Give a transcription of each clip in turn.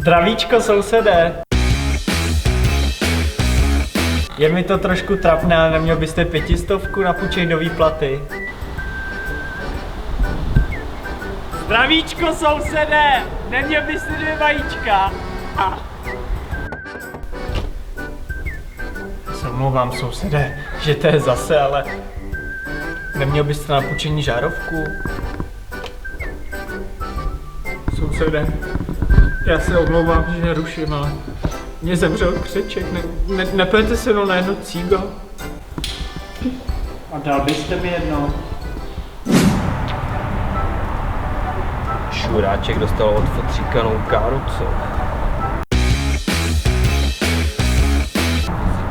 Zdravíčko, sousedé. Je mi to trošku trapné, ale neměl byste 500 na půjčení do výplaty? Zdravíčko, sousedé. Neměl byste 2 vajíčka? Já se omlouvám, sousedé, že to je zase, ale neměl byste na půjčení žárovku? Sousedé, já se omlouvám, že neruším, ale mě zemřel křeček. Nepojďte se mnou na jedno cígo? A dal byste mi jedno? Šuráček dostal od fotříkanou káru, co?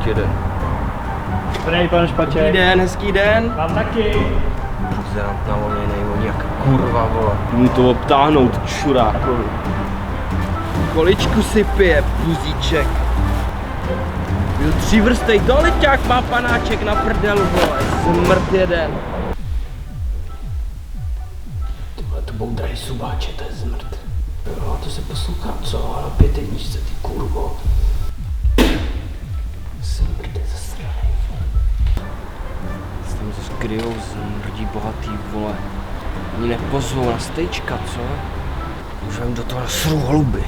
Jeden. Dobrý, pane Špaček. Hezký den, hezký den. Vám taky. Buzerant naloněnej, oni jak kurva, vole. Mu to obtáhnout, čurákovi. Količku si pije, buzíček. Byl 3 vrstej, doleťák má panáček na prdelu, vole. Smrt jeden. Tyhle to boudraj subáče, to je zmrt. Jo, to se poslouchá, co? Na 5 jedničce, ty kurvo. Smrde zasranej, vole. S tam se skryjou zmrdí bohatý, vole. Oni nepozvou na stejčka, co? Můžeme do toho nasru holuby.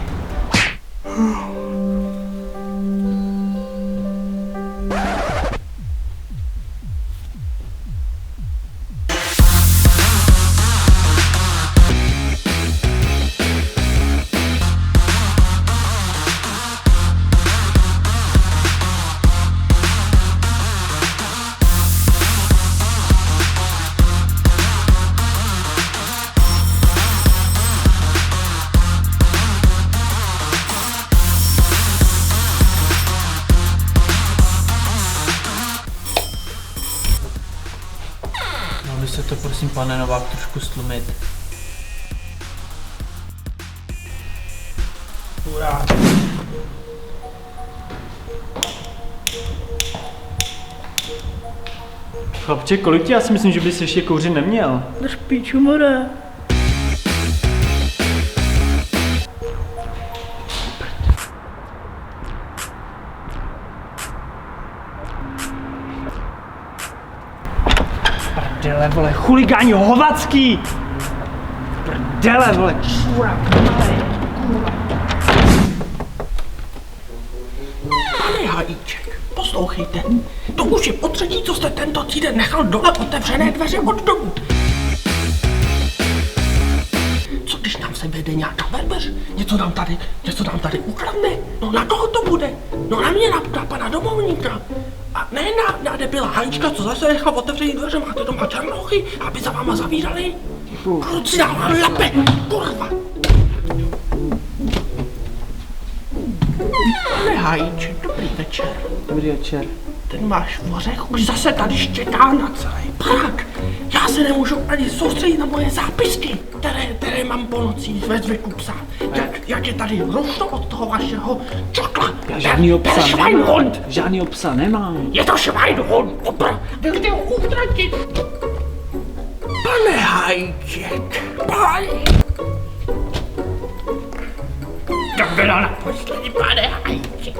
Mohli se to prosím, pane Novák, trošku stlumit? Hurá. Chlapče, kolik ti? Já si myslím, že bys ještě kouřit neměl. Drž píču, more. Prdele, vole, chuligáni hovacký! Prdele, vole, čurák, malej, kurva. Pane Hajíček, poslouchejte, to už je potřetí, co jste tento týden nechal dole otevřené dveře od domu. Co když nám se vede nějaká verbeř, něco nám tady ukradne, no na koho to bude? No na mě, na pana domovníka. A ne na debila Hajíčka, co zase nechal otevřený dveře, máte doma černochy, aby za váma zavírali? Kruci dává lape, kurva! Pane Hajíček, dobrý večer. Dobrý večer. Ten váš vořech už zase tady štěká na celý barák. Já se nemůžu ani soustředit na moje zápisky, které mám po nocích ve zvyku psát. Jak je tady rušno od toho vašeho čokla. Já žádnýho psa nemám. Švajnhund. Žádnýho psa nemám. Je to švajnhund, běžte ho utratit. Pane Hajíček, to bylo naposledy, pane Hajíček.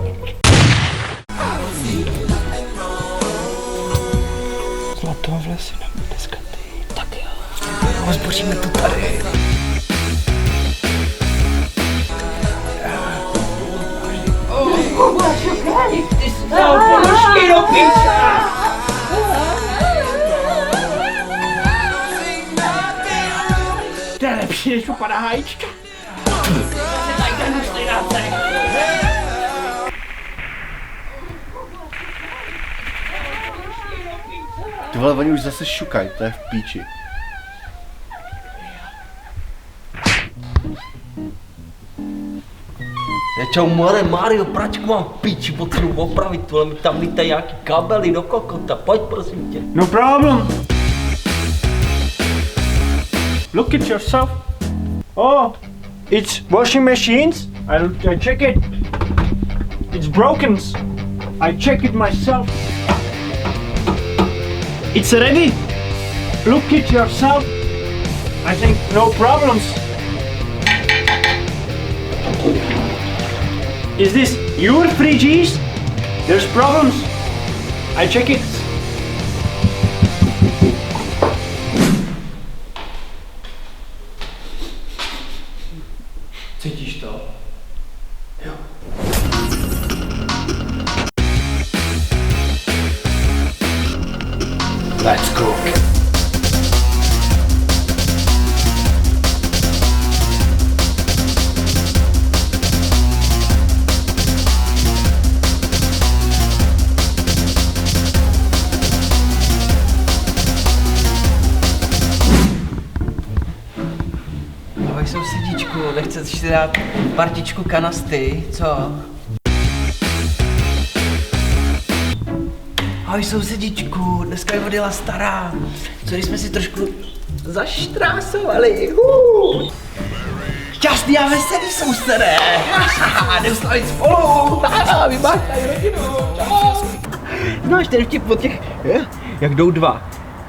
Zlato v lesi nebo dneska ty. Tak jo. Rozboříme to tady. Ty jsi dal ponožky do píča! To je lepší než u pana Hajíčka. Ty vole, oni už zase šukají, to je v píči. Čau more, Mario, pračku mám píči, potřebuji opravit, tohle mi tam lítají nějaký kabely do kokota, pojď prosím tě. No problem. Look at yourself. Oh, it's washing machines. I check it. It's broken. I check it myself. It's ready. Look at yourself. I think no problems. Is this your 3Gs? There's problems. I check it. Cítíš to? Jo. Let's cook. Ahoj sousedíčku, nechceš si dát partičku kanasty, co? Ahoj sousedíčku, dneska mi odjela stará. Co když jsme si trošku zaštrásovali? Šťastný a veselý sousedé! Neustále spolu! Vymáchají rodinu! Čau! Znáš ten vtip od těch, jak jdou dva?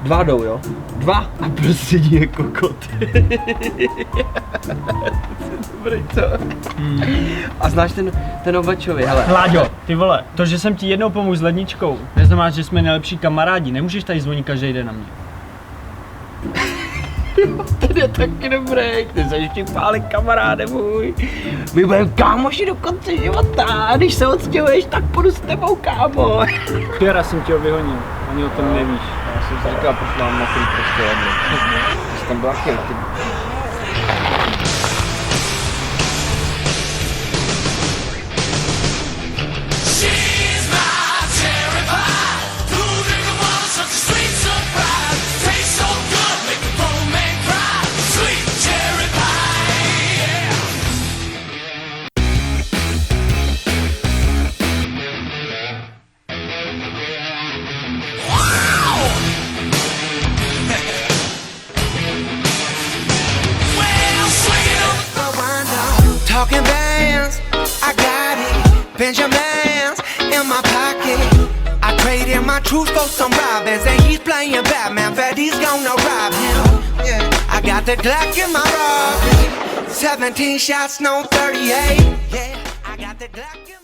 Dva jdou, jo? Dva a prostředí je kokot. Dobrý, co? A znáš ten obačovi, hele. Láďo, ty vole, to, že jsem ti jednou pomohl s ledničkou, neznamená, že jsme nejlepší kamarádi. Nemůžeš tady zvonit každý den na mě. Ten je taky dobrý, ty jsi ještě pálek kamaráde můj. My budeme kámoši do konce života, a když se odstěhuješ, tak půjdu s tebou, kámo. Včera jsem tě ho vyhonil, ani o tom nevíš. Já jsem si říkal, proč mám mokrý prostě jedno. Jsi tam byla chvíli, ty. Talking bands, I got it. Benjamins in my pocket. I traded my truth for some robbers, and he's playing Batman. Freddy's gonna rob him. Yeah, I got the Glock in my Rari. 17 shots, no 38. Yeah, I got the Glock in my